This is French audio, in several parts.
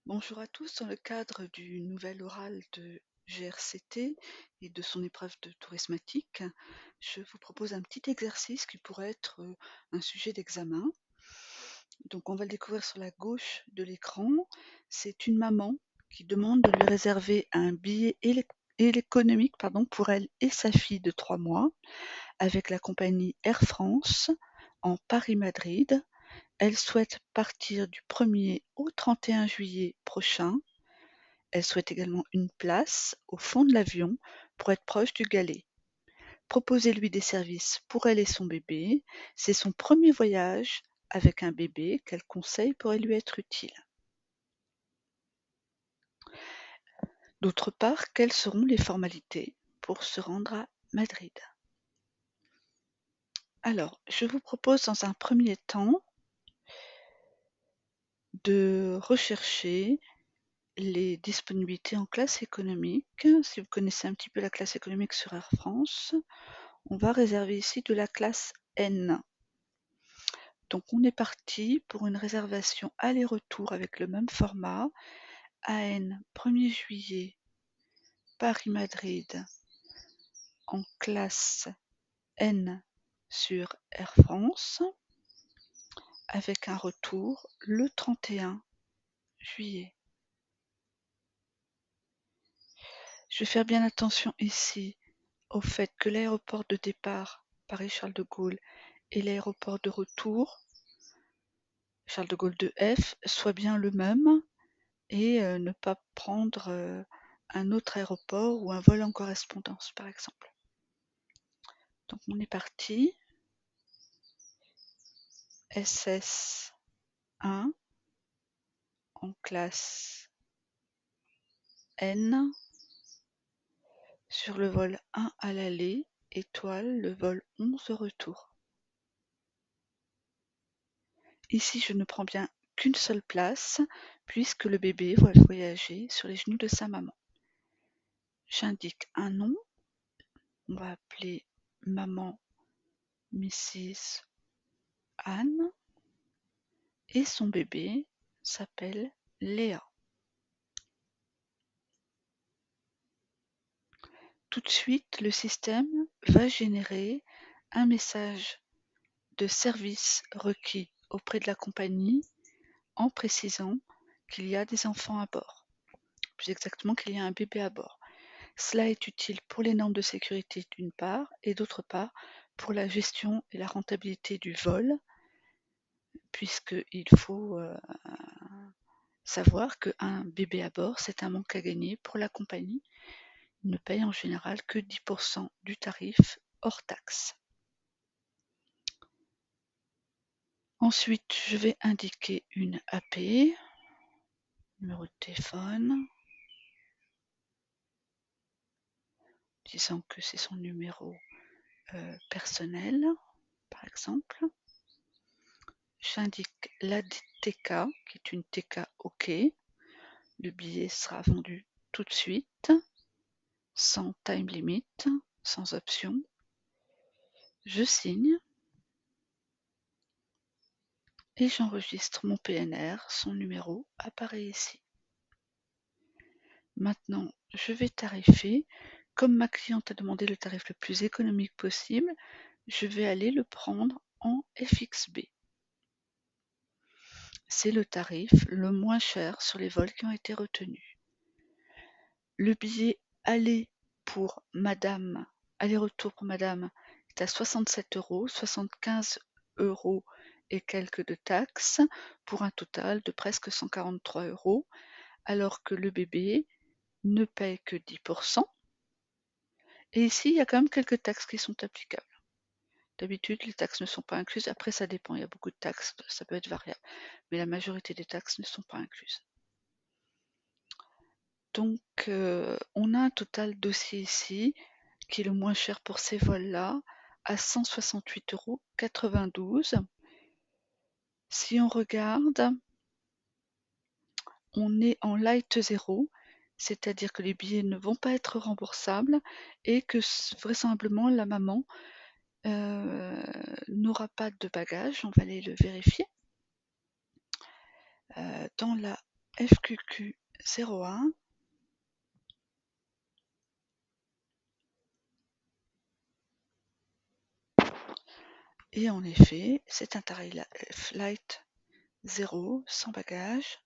Bonjour à tous, dans le cadre du nouvel oral de GRCT et de son épreuve de tourismatique, je vous propose un petit exercice qui pourrait être un sujet d'examen. Donc on va le découvrir sur la gauche de l'écran. C'est une maman qui demande de lui réserver un billet économique pour elle et sa fille de 3 mois avec la compagnie Air France en Paris-Madrid. Elle souhaite partir du 1er au 31 juillet prochain. Elle souhaite également une place au fond de l'avion pour être proche du galet. Proposez-lui des services pour elle et son bébé. C'est son premier voyage avec un bébé. Quel conseil pourrait lui être utile? D'autre part, quelles seront les formalités pour se rendre à Madrid? Alors, je vous propose dans un premier temps de rechercher les disponibilités en classe économique. Si vous connaissez un petit peu la classe économique sur Air France, on va réserver ici de la classe N. Donc on est parti pour une réservation aller-retour avec le même format. AN 1er juillet, Paris-Madrid, en classe N sur Air France, avec un retour le 31 juillet. Je vais faire bien attention ici au fait que l'aéroport de départ Paris-Charles de Gaulle et l'aéroport de retour Charles de Gaulle 2F soit bien le même et ne pas prendre un autre aéroport ou un vol en correspondance par exemple. Donc on est parti. SS1 en classe N sur le vol 1 à l'aller, étoile, le vol 11 au retour. Ici je ne prends bien qu'une seule place puisque le bébé va voyager sur les genoux de sa maman. J'indique un nom, on va appeler maman Mrs. Anne et son bébé s'appelle Léa. Tout de suite, le système va générer un message de service requis auprès de la compagnie en précisant qu'il y a des enfants à bord, plus exactement qu'il y a un bébé à bord. Cela est utile pour les normes de sécurité d'une part et d'autre part pour la gestion et la rentabilité du vol, puisqu'il faut savoir qu'un bébé à bord, c'est un manque à gagner pour la compagnie. Il ne paye en général que 10% du tarif hors taxe. Ensuite, je vais indiquer une AP, numéro de téléphone, disant que c'est son numéro personnel, par exemple. J'indique la TK, qui est une TK OK. Le billet sera vendu tout de suite, sans time limit, sans option. Je signe et j'enregistre mon PNR, son numéro apparaît ici. Maintenant, je vais tarifer. Comme ma cliente a demandé le tarif le plus économique possible, je vais aller le prendre en FXB. C'est le tarif le moins cher sur les vols qui ont été retenus. Le billet aller-retour pour madame est à 67 €, 75 € et quelques de taxes, pour un total de presque 143 €, alors que le bébé ne paye que 10%. Et ici, il y a quand même quelques taxes qui sont applicables. D'habitude, les taxes ne sont pas incluses. Après, ça dépend. Il y a beaucoup de taxes, ça peut être variable. Mais la majorité des taxes ne sont pas incluses. Donc, on a un total dossier ici, qui est le moins cher pour ces vols-là, à 168,92 €. Si on regarde, on est en light 0, c'est-à-dire que les billets ne vont pas être remboursables et que vraisemblablement la maman n'aura pas de bagages. On va aller le vérifier. Dans la FQQ 01. Et en effet, c'est un tarif flight 0 sans bagage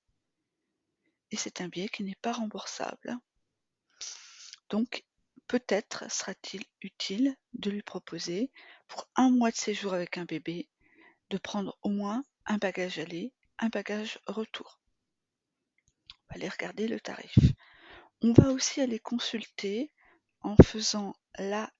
et c'est un billet qui n'est pas remboursable. Donc, peut-être sera-t-il utile de lui proposer, pour 1 mois de séjour avec un bébé, de prendre au moins un bagage aller, un bagage retour. On va aller regarder le tarif. On va aussi aller consulter en faisant la